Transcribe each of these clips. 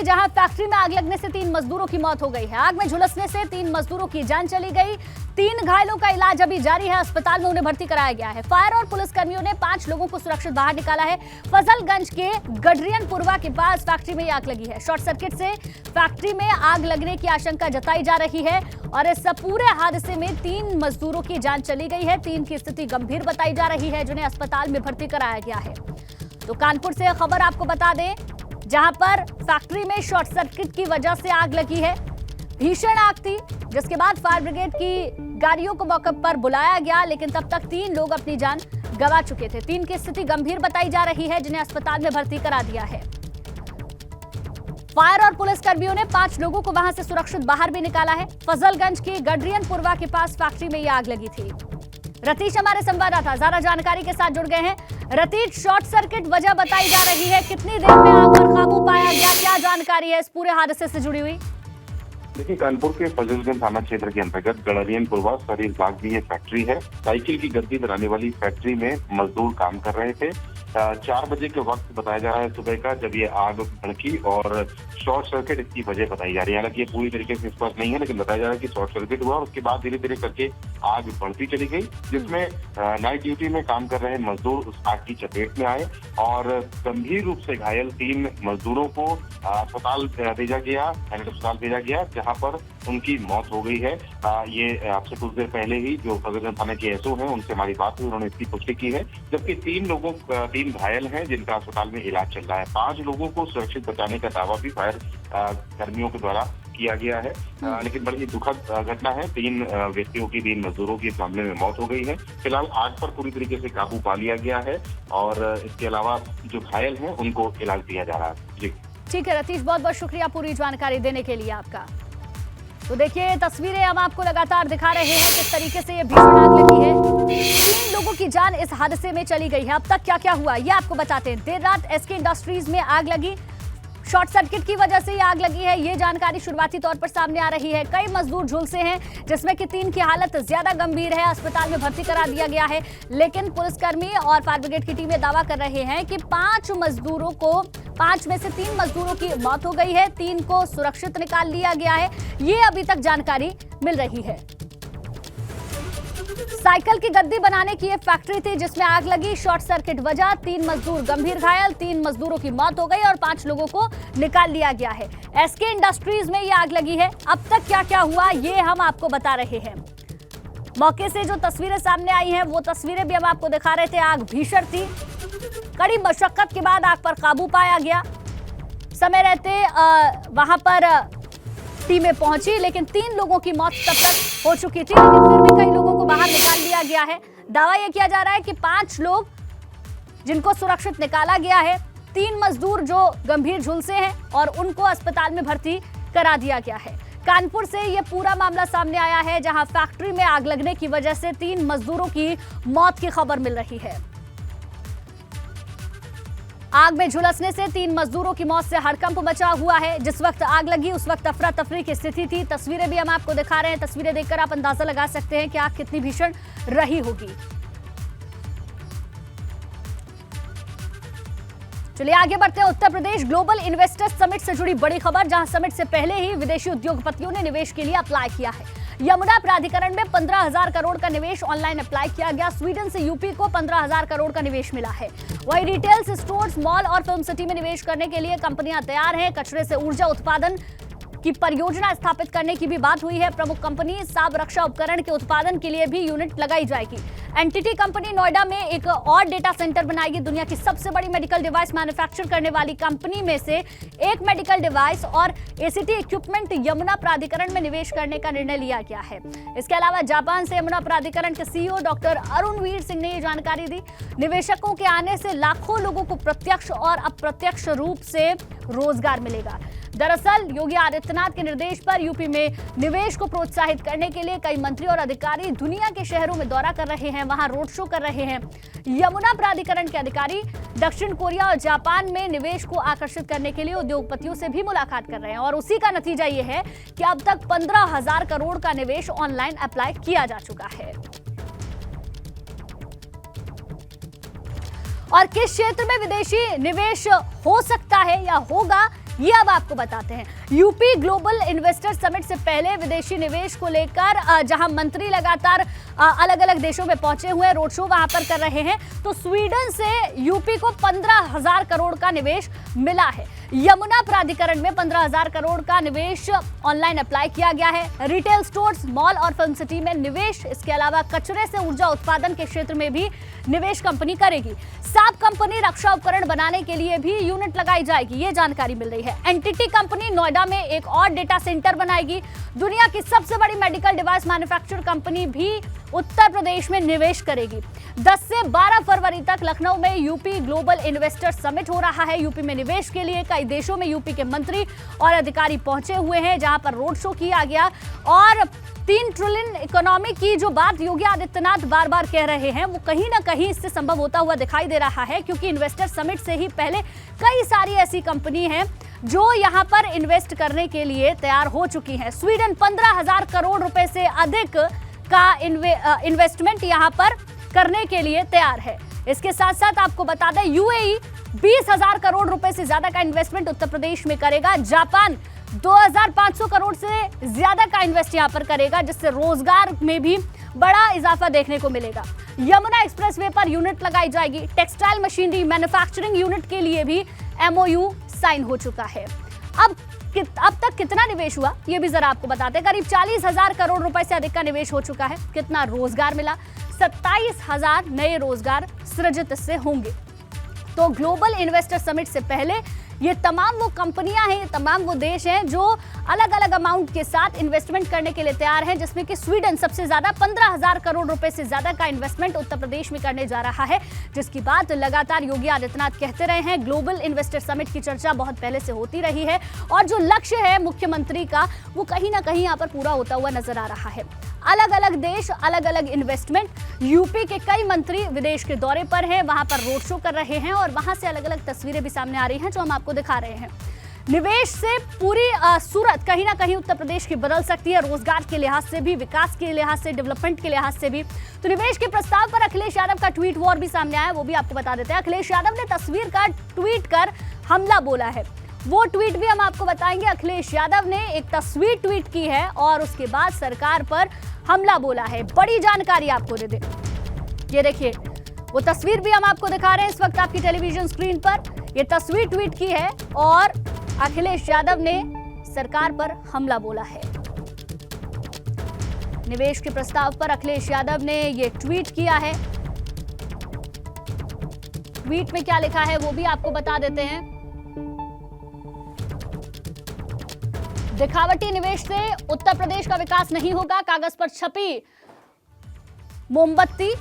देखिए, जहां फैक्ट्री में आग लगने से 3 मजदूरों की मौत हो गई है। आग में झुलसने से 3 मजदूरों की जान चली गई। 3 घायलों का इलाज अभी जारी है। अस्पताल में उन्हें भर्ती कराया गया है। फायर और पुलिस कर्मियों ने 5 लोगों को सुरक्षित बाहर निकाला है। फजलगंज के गडरियनपुरवा के पास फैक्ट्री में आग लगी है। शॉर्ट सर्किट से फैक्ट्री में आग लगने की आशंका जताई जा रही है और इस पूरे हादसे में 3 मजदूरों की जान चली गई है। 3 की स्थिति गंभीर बताई जा रही है, जिन्हें अस्पताल में भर्ती कराया गया है। तो कानपुर से खबर आपको बता दें, जहां पर फैक्ट्री में शॉर्ट सर्किट की वजह से आग लगी है। भीषण आग थी, जिसके बाद फायर ब्रिगेड की गाड़ियों को मौके पर बुलाया गया, लेकिन तब तक 3 लोग अपनी जान गंवा चुके थे। 3 की स्थिति गंभीर बताई जा रही है, जिन्हें अस्पताल में भर्ती करा दिया है। फायर और पुलिस कर्मियों ने 5 लोगों को वहां से सुरक्षित बाहर भी निकाला है। फजलगंज की गडरियनपुरवा के पास फैक्ट्री में यह आग लगी थी। रतीश हमारे संवाददाता ज्यादा जानकारी के साथ जुड़ गए हैं। रतीश, शॉर्ट सर्किट वजह बताई जा रही है, कितनी देर में आग पर काबू पाया गया, क्या जानकारी है इस पूरे हादसे से जुड़ी हुई? देखिए, कानपुर के फजलगंज थाना क्षेत्र के अंतर्गत गडरियनपुरवा सरीर बाग की ये फैक्ट्री है। साइकिल की गद्दी बनाने वाली फैक्ट्री में मजदूर काम कर रहे थे। 4 बजे के वक्त बताया जा रहा है सुबह का, जब ये आग भड़की और शॉर्ट सर्किट इसकी वजह बताई जा रही है। हालांकि ये पूरी तरीके से स्पष्ट नहीं है, लेकिन बताया जा रहा है कि शॉर्ट सर्किट हुआ और उसके बाद धीरे धीरे करके आग बढ़ती चली गई, जिसमें नाइट ड्यूटी में काम कर रहे मजदूर उस आग की चपेट में आए और गंभीर रूप से घायल 3 मजदूरों को अस्पताल भेजा गया, सैनिक अस्पताल भेजा गया, जहां पर उनकी मौत हो गई है। ये आपसे कुछ देर पहले ही जो फजलगंज थाना के एसओ हैं, उनसे हमारी बात हुई, उन्होंने इसकी पुष्टि की है। जबकि 3 घायल हैं, जिनका अस्पताल में इलाज चल रहा है। 5 लोगों को सुरक्षित बचाने का दावा भी फायर कर्मियों के द्वारा किया गया है, लेकिन बड़ी दुखद घटना है। 3 व्यक्तियों की, 3 मजदूरों की इस मामले में मौत हो गई है। फिलहाल आग पर पूरी तरीके से काबू पा लिया गया है और इसके अलावा जो घायल हैं उनको इलाज दिया जा रहा है। जी ठीक है रतीश, बहुत बहुत शुक्रिया पूरी जानकारी देने के लिए आपका। तो देखिए, तस्वीरें हम आपको लगातार दिखा रहे हैं किस तरीके से ये भीषण आग लगी है। 3 लोगों की जान इस हादसे में चली गई है। अब तक क्या क्या हुआ ये आपको बताते हैं। देर रात एसके इंडस्ट्रीज में आग लगी, शॉर्ट सर्किट की वजह से ये आग लगी है, ये जानकारी शुरुआती तौर पर सामने आ रही है। कई मजदूर झुलसे हैं, जिसमें कि 3 की हालत ज्यादा गंभीर है। अस्पताल में भर्ती करा दिया गया है, लेकिन पुलिसकर्मी और फायर ब्रिगेड की टीमें दावा कर रहे हैं कि 5 में से 3 मजदूरों की मौत हो गई है। 3 को सुरक्षित निकाल लिया गया है, ये अभी तक जानकारी मिल रही है। साइकिल की गद्दी बनाने की एक फैक्ट्री थी, जिसमें आग लगी। शॉर्ट सर्किट वजह 3 मजदूर गंभीर घायल, 3 मजदूरों की मौत हो गई और 5 लोगों को निकाल लिया गया है। एसके इंडस्ट्रीज में ये आग लगी है। अब तक क्या क्या हुआ ये हम आपको बता रहे हैं। मौके से जो तस्वीरें सामने आई हैं, वो तस्वीरें भी हम आपको दिखा रहे थे। आग भीषण थी, कड़ी मशक्कत के बाद आग पर काबू पाया गया। समय रहते वहां पर टीमें पहुंची, लेकिन 3 लोगों की मौत तब तक हो चुकी थी, लेकिन फिर भी कई लोगों को बाहर निकाल लिया गया है। दावा यह किया जा रहा है कि 5 लोग जिनको सुरक्षित निकाला गया है, 3 मजदूर जो गंभीर झुलसे हैं और उनको अस्पताल में भर्ती करा दिया गया है। कानपुर से यह पूरा मामला सामने आया है, जहां फैक्ट्री में आग लगने की वजह से 3 मजदूरों की मौत की खबर मिल रही है। आग में झुलसने से 3 मजदूरों की मौत से हड़कंप मचा हुआ है। जिस वक्त आग लगी उस वक्त अफरा तफरी की स्थिति थी। तस्वीरें भी हम आपको दिखा रहे हैं। तस्वीरें देखकर आप अंदाजा लगा सकते हैं कि आग कितनी भीषण रही होगी। चलिए आगे बढ़ते हैं। Uttar Pradesh global investors summit से जुड़ी बड़ी खबर, जहां समिट से पहले ही विदेशी उद्योगपतियों ने निवेश के लिए अप्लाई किया है। यमुना प्राधिकरण में 15,000 करोड़ का निवेश ऑनलाइन अप्लाई किया गया। स्वीडन से यूपी को 15,000 करोड़ का निवेश मिला है। वहीं रिटेल्स, स्टोर्स, मॉल और फिल्म सिटी में निवेश करने के लिए कंपनियां तैयार हैं। कचरे से ऊर्जा उत्पादन की परियोजना स्थापित करने की भी बात हुई है। प्रमुख कंपनी साब रक्षा उपकरण के उत्पादन के लिए भी यूनिट लगाई जाएगी। एनटीटी कंपनी नोएडा में एक और डेटा सेंटर बनाएगी। दुनिया की सबसे बड़ी मेडिकल डिवाइस मैन्युफैक्चर करने वाली कंपनी में से एक मेडिकल डिवाइस और एसीटी इक्विपमेंट यमुना प्राधिकरण में निवेश करने का निर्णय लिया गया है। इसके अलावा जापान से यमुना प्राधिकरण के सीईओ डॉक्टर अरुणवीर सिंह ने ये जानकारी दी। निवेशकों के आने से लाखों लोगों को प्रत्यक्ष और अप्रत्यक्ष रूप से रोजगार मिलेगा। दरअसल योगी आदित्यनाथ के निर्देश पर यूपी में निवेश को प्रोत्साहित करने के लिए कई मंत्री और अधिकारी दुनिया के शहरों में दौरा कर रहे हैं, वहां रोड शो कर रहे हैं। यमुना प्राधिकरण के अधिकारी दक्षिण कोरिया और जापान में निवेश को आकर्षित करने के लिए उद्योगपतियों से भी मुलाकात कर रहे हैं और उसी का नतीजा ये है कि अब तक 15,000 करोड़ का निवेश ऑनलाइन अप्लाई किया जा चुका है। और किस क्षेत्र में विदेशी निवेश हो सकता है या होगा, ये अब आपको बताते हैं। यूपी ग्लोबल इन्वेस्टर समिट से पहले विदेशी निवेश को लेकर जहां मंत्री लगातार अलग अलग देशों में पहुंचे हुए हैं, रोड शो वहां पर कर रहे हैं, तो स्वीडन से यूपी को 15,000 करोड़ का निवेश मिला है। यमुना प्राधिकरण में 15,000 करोड़ का निवेश ऑनलाइन अप्लाई किया गया है। रिटेल स्टोर्स, मॉल और फिल्म सिटी में निवेश, इसके अलावा कचरे से ऊर्जा उत्पादन के क्षेत्र में भी निवेश कंपनी करेगी। साप कंपनी रक्षा उपकरण बनाने के लिए भी यूनिट लगाई जाएगी, ये जानकारी मिल रही है। एनटीटी कंपनी नोएडा में एक और डेटा सेंटर बनाएगी। दुनिया की सबसे बड़ी मेडिकल डिवाइस मैन्युफैक्चर कंपनी भी उत्तर प्रदेश में निवेश करेगी। 10 से 12 फरवरी तक लखनऊ में यूपी ग्लोबल इन्वेस्टर समिट हो रहा है। यूपी में निवेश के लिए कई देशों में यूपी के मंत्री और अधिकारी पहुंचे हुए हैं, जहां पर रोड शो किया गया। और 3 ट्रिलियन इकोनॉमी की जो बात योगी आदित्यनाथ बार बार कह रहे हैं, वो कहीं ना कहीं इससे संभव होता हुआ दिखाई दे रहा है, क्योंकि इन्वेस्टर समिट से ही पहले कई सारी ऐसी कंपनी हैं जो यहां पर इन्वेस्ट करने के लिए तैयार हो चुकी हैं। स्वीडन 15,000 करोड़ रुपए से अधिक का इन्वेस्टमेंट यहां पर करने के लिए तैयार है। इसके साथ साथ आपको बता दें, यूएई 20,000 करोड़ रुपए से ज्यादा का इन्वेस्टमेंट उत्तर प्रदेश में करेगा। जापान 2,500 करोड़ से ज्यादा का इन्वेस्ट यहां पर करेगा, जिससे रोजगार में भी बड़ा इजाफा देखने को मिलेगा। यमुना एक्सप्रेसवे पर यूनिट लगाई जाएगी। टेक्सटाइल मशीनरी मैन्युफैक्चरिंग यूनिट के लिए भी एमओयू साइन हो चुका है। अब तक कितना निवेश हुआ, ये भी जरा आपको बताते हैं। करीब 40,000 करोड़ रुपए से अधिक का निवेश हो चुका है। कितना रोजगार मिला? 27,000 नए रोजगार सृजित इससे होंगे। तो ग्लोबल इन्वेस्टर समिट से पहले ये तमाम वो कंपनियां हैं, ये तमाम वो देश हैं जो अलग अलग अमाउंट के साथ इन्वेस्टमेंट करने के लिए तैयार हैं, जिसमें कि स्वीडन सबसे ज्यादा 15,000 करोड़ रुपए से ज्यादा का इन्वेस्टमेंट उत्तर प्रदेश में करने जा रहा है, जिसकी बात लगातार योगी आदित्यनाथ कहते रहे हैं। ग्लोबल इन्वेस्टर समिट की चर्चा बहुत पहले से होती रही है और जो लक्ष्य है मुख्यमंत्री का, वो कहीं ना कहीं यहाँ पर पूरा होता हुआ नजर आ रहा है। अलग अलग देश, अलग अलग इन्वेस्टमेंट। यूपी के कई मंत्री विदेश के दौरे पर हैं, वहां पर रोड शो कर रहे हैं और वहां से अलग अलग तस्वीरें भी सामने आ रही हैं, जो हम आपको दिखा रहे हैं। निवेश से पूरी सूरत कहीं ना कहीं उत्तर प्रदेश की बदल सकती है, रोजगार के लिहाज से भी, विकास के लिहाज से, डेवलपमेंट के लिहाज से भी। तो निवेश के प्रस्ताव पर अखिलेश यादव का ट्वीट वॉर भी सामने आया, वो भी आपको बता देते हैं। अखिलेश यादव ने तस्वीर का ट्वीट कर हमला बोला है, वो ट्वीट भी हम आपको बताएंगे। अखिलेश यादव ने एक तस्वीर ट्वीट की है और उसके बाद सरकार पर हमला बोला है। बड़ी जानकारी आपको दे दे, ये देखिए वो तस्वीर भी हम आपको दिखा रहे हैं इस वक्त आपकी टेलीविजन स्क्रीन पर। ये तस्वीर ट्वीट की है और अखिलेश यादव ने सरकार पर हमला बोला है। निवेश के प्रस्ताव पर अखिलेश यादव ने ये ट्वीट किया है। ट्वीट में क्या लिखा है वो भी आपको बता देते हैं। दिखावटी निवेश से उत्तर प्रदेश का विकास नहीं होगा, कागज पर छपी मोमबत्ती।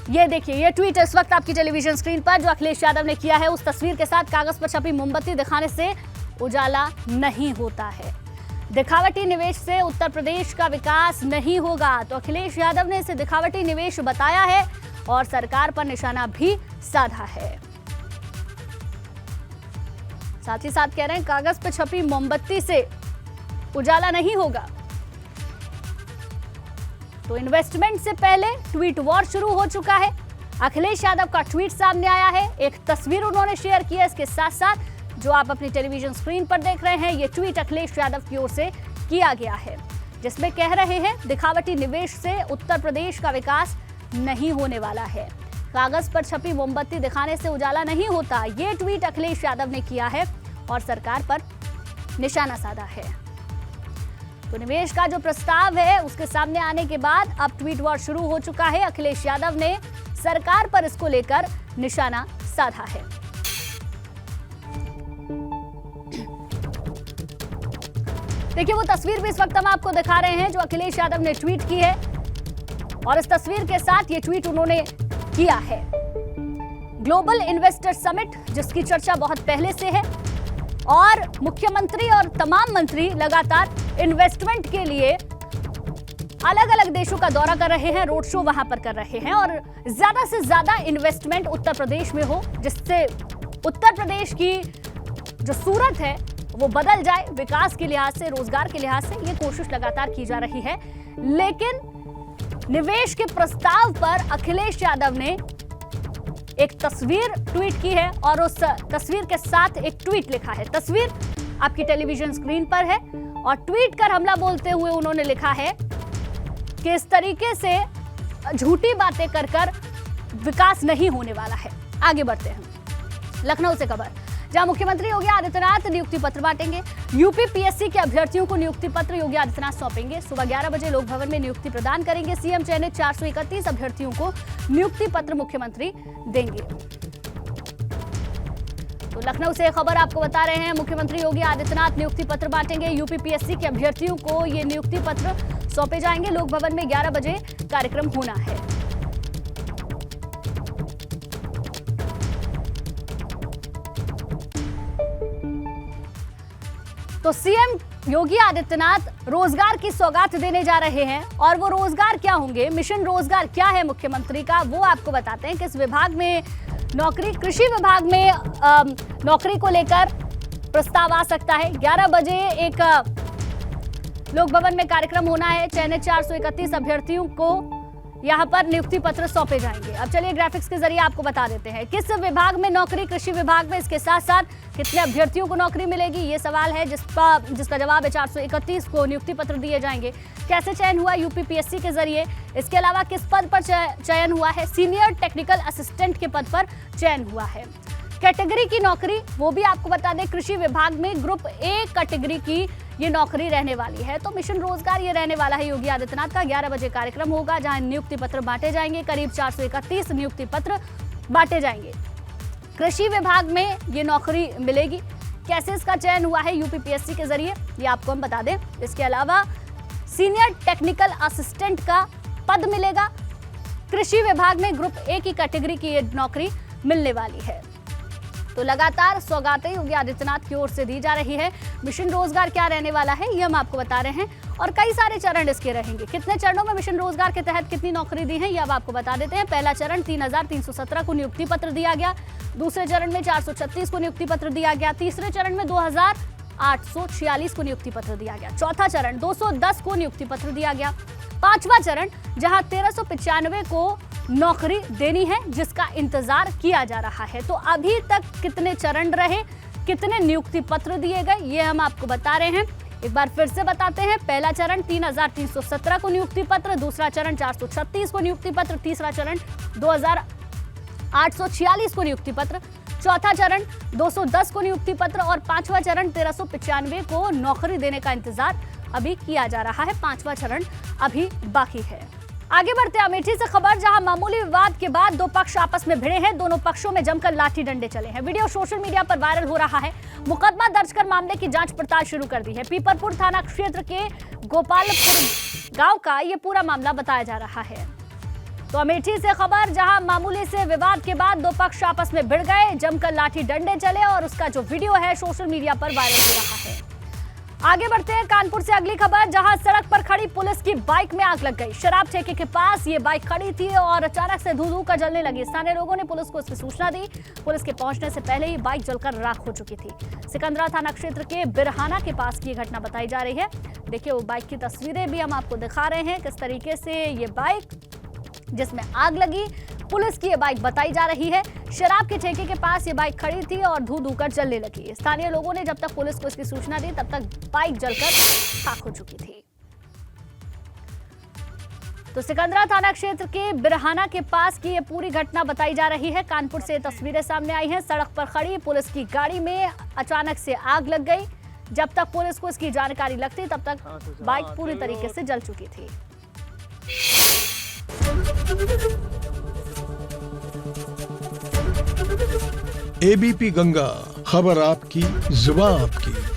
ये देखिए, ये ट्वीट इस वक्त आपकी टेलीविजन स्क्रीन पर जो अखिलेश यादव ने किया है, उस तस्वीर के साथ कागज पर छपी मोमबत्ती दिखाने से उजाला नहीं होता है। दिखावटी निवेश से उत्तर प्रदेश का विकास नहीं होगा, तो अखिलेश यादव ने इसे दिखावटी निवेश बताया है और सरकार पर निशाना भी साधा है। साथ ही साथ कह रहे हैं कागज पर छपी मोमबत्ती से उजाला नहीं होगा। तो इन्वेस्टमेंट से पहले ट्वीट वॉर शुरू हो चुका है। अखिलेश यादव का ट्वीट सामने आया है, एक तस्वीर उन्होंने शेयर की है। इसके साथ साथ जो आप अपनी टेलीविजन स्क्रीन पर देख रहे हैं, ये ट्वीट अखिलेश यादव की ओर से किया गया है, जिसमें कह रहे हैं दिखावटी निवेश से उत्तर प्रदेश का विकास नहीं होने वाला है, कागज पर छपी मोमबत्ती दिखाने से उजाला नहीं होता। ये ट्वीट अखिलेश यादव ने किया है और सरकार पर निशाना साधा है। तो निवेश का जो प्रस्ताव है उसके सामने आने के बाद अब ट्वीट वॉर शुरू हो चुका है। अखिलेश यादव ने सरकार पर इसको लेकर निशाना साधा है। देखिए, वो तस्वीर भी इस वक्त हम आपको दिखा रहे हैं जो अखिलेश यादव ने ट्वीट की है और इस तस्वीर के साथ ये ट्वीट उन्होंने किया है। ग्लोबल इन्वेस्टर समिट, जिसकी चर्चा बहुत पहले से है और मुख्यमंत्री और तमाम मंत्री लगातार इन्वेस्टमेंट के लिए अलग अलग देशों का दौरा कर रहे हैं, रोड शो वहां पर कर रहे हैं और ज्यादा से ज्यादा इन्वेस्टमेंट उत्तर प्रदेश में हो, जिससे उत्तर प्रदेश की जो सूरत है वो बदल जाए। विकास के लिहाज से, रोजगार के लिहाज से ये कोशिश लगातार की जा रही है। लेकिन निवेश के प्रस्ताव पर अखिलेश यादव ने एक तस्वीर ट्वीट की है और उस तस्वीर के साथ एक ट्वीट लिखा है। तस्वीर आपकी टेलीविजन स्क्रीन पर है और ट्वीट कर हमला बोलते हुए उन्होंने लिखा है कि इस तरीके से झूठी बातें कर कर विकास नहीं होने वाला है। आगे बढ़ते हैं लखनऊ से खबर, जहां मुख्यमंत्री योगी आदित्यनाथ नियुक्ति पत्र बांटेंगे। यूपी पीएससी के अभ्यर्थियों को नियुक्ति पत्र योगी आदित्यनाथ सौंपेंगे। सुबह 11 बजे लोक भवन में नियुक्ति प्रदान करेंगे। सीएम चयनित 431 अभ्यर्थियों को नियुक्ति पत्र मुख्यमंत्री देंगे। तो लखनऊ से खबर आपको बता रहे हैं, मुख्यमंत्री योगी आदित्यनाथ नियुक्ति पत्र बांटेंगे। यूपी पीएससी के अभ्यर्थियों को ये नियुक्ति पत्र सौंपे जाएंगे। लोक भवन में 11 बजे कार्यक्रम होना है। तो सीएम योगी आदित्यनाथ रोजगार की सौगात देने जा रहे हैं और वो रोजगार क्या होंगे, मिशन रोजगार क्या है मुख्यमंत्री का, वो आपको बताते हैं। किस विभाग में नौकरी, कृषि विभाग में नौकरी को लेकर प्रस्ताव आ सकता है। 11 बजे एक लोक भवन में कार्यक्रम होना है। चयनित 431 अभ्यर्थियों को यहां पर नियुक्ति पत्र सौंपे जाएंगे। अब चलिए ग्राफिक्स के जरिए आपको बता देते हैं किस विभाग में नौकरी, कृषि विभाग में, इसके साथ साथ कितने अभ्यर्थियों को नौकरी मिलेगी, ये सवाल है जिसका जवाब है 431 को नियुक्ति पत्र दिए जाएंगे। कैसे चयन हुआ, यूपी पीएससी के जरिए। इसके अलावा किस पद पर चयन हुआ है, सीनियर टेक्निकल असिस्टेंट के पद पर चयन हुआ है। कैटेगरी की नौकरी वो भी आपको बता दें, कृषि विभाग में ग्रुप ए कैटेगरी की ये नौकरी रहने वाली है। तो मिशन रोजगार ये रहने वाला है योगी आदित्यनाथ का। 11 बजे कार्यक्रम होगा जहां नियुक्ति पत्र बांटे जाएंगे। करीब 431 नियुक्ति पत्र बांटे जाएंगे। कृषि विभाग में ये नौकरी मिलेगी। कैसे इसका चयन हुआ है यूपीपीएससी के जरिए, ये आपको हम बता दें। इसके अलावा सीनियर टेक्निकल असिस्टेंट का पद मिलेगा। कृषि विभाग में ग्रुप ए की कैटेगरी की ये नौकरी मिलने वाली है। तो लगातार सौगातें योगी आदित्यनाथ की ओर से दी जा रही है। मिशन रोजगार क्या रहने वाला है ये हम आपको बता रहे हैं और कई सारे चरण इसके रहेंगे। कितने चरणों में मिशन रोजगार के तहत कितनी नौकरी दी है ये अब आपको बता देते हैं। पहला चरण 3317 को नियुक्ति पत्र दिया गया। दूसरे चरण में 436 को नियुक्ति पत्र दिया गया। तीसरे चरण में 2846 को नियुक्ति पत्र दिया गया। चौथा चरण 210 को नियुक्ति पत्र दिया गया। पांचवा चरण जहां 1395 को नौकरी देनी है, जिसका इंतजार किया जा रहा है। तो अभी तक कितने चरण रहे, कितने नियुक्ति पत्र दिए गए, ये हम आपको बता रहे हैं। एक बार फिर से बताते हैं। पहला चरण 3317 को नियुक्ति पत्र, दूसरा चरण 436 को नियुक्ति पत्र, तीसरा चरण 2846 को नियुक्ति पत्र, चौथा चरण 210 को नियुक्ति पत्र और पांचवा चरण 1395 को नौकरी देने का इंतजार अभी किया जा रहा है। पांचवा चरण अभी बाकी है। आगे बढ़ते हैं अमेठी से खबर, जहां मामूली विवाद के बाद दो पक्ष आपस में भिड़े हैं। दोनों पक्षों में जमकर लाठी डंडे चले हैं। वीडियो सोशल मीडिया पर वायरल हो रहा है। मुकदमा दर्ज कर मामले की जांच पड़ताल शुरू कर दी है। पीपरपुर थाना क्षेत्र के गोपालपुर गांव का ये पूरा मामला बताया जा रहा है। तो अमेठी से खबर, जहां मामूली से विवाद के बाद दो पक्ष आपस में भिड़ गए, जमकर लाठी डंडे चले और उसका जो वीडियो है सोशल मीडिया पर वायरल हो रहा है। आगे बढ़ते हैं कानपुर से अगली खबर, जहां सड़क पर खड़ी पुलिस की बाइक में आग लग गई। शराब ठेके के पास ये बाइक खड़ी थी और अचानक से धू-धू कर जलने लगी। स्थानीय लोगों ने पुलिस को इसकी सूचना दी। पुलिस के पहुंचने से पहले ही बाइक जलकर राख हो चुकी थी। सिकंदरा थाना क्षेत्र के बिरहाना के पास की घटना बताई जा रही है। देखिए वो बाइक की तस्वीरें भी हम आपको दिखा रहे हैं, किस तरीके से ये बाइक जिसमें आग लगी, पुलिस की ये बाइक बताई जा रही है। शराब के ठेके के पास ये बाइक खड़ी थी और धू-धू कर जलने लगी। स्थानीय लोगों ने जब तक पुलिस को इसकी सूचना दी तब तक बाइक जलकर खाक हो चुकी थी। तो सिकंदरा थाना क्षेत्र के बिरहाना के पास की ये पूरी घटना बताई जा रही है। कानपुर से तस्वीरें सामने आई हैं। सड़क पर खड़ी पुलिस की गाड़ी में अचानक से आग लग गई। जब तक पुलिस को इसकी जानकारी लगती तब तक बाइक पूरी तरीके से जल चुकी थी। एबीपी गंगा, खबर आपकी, जुबान आपकी।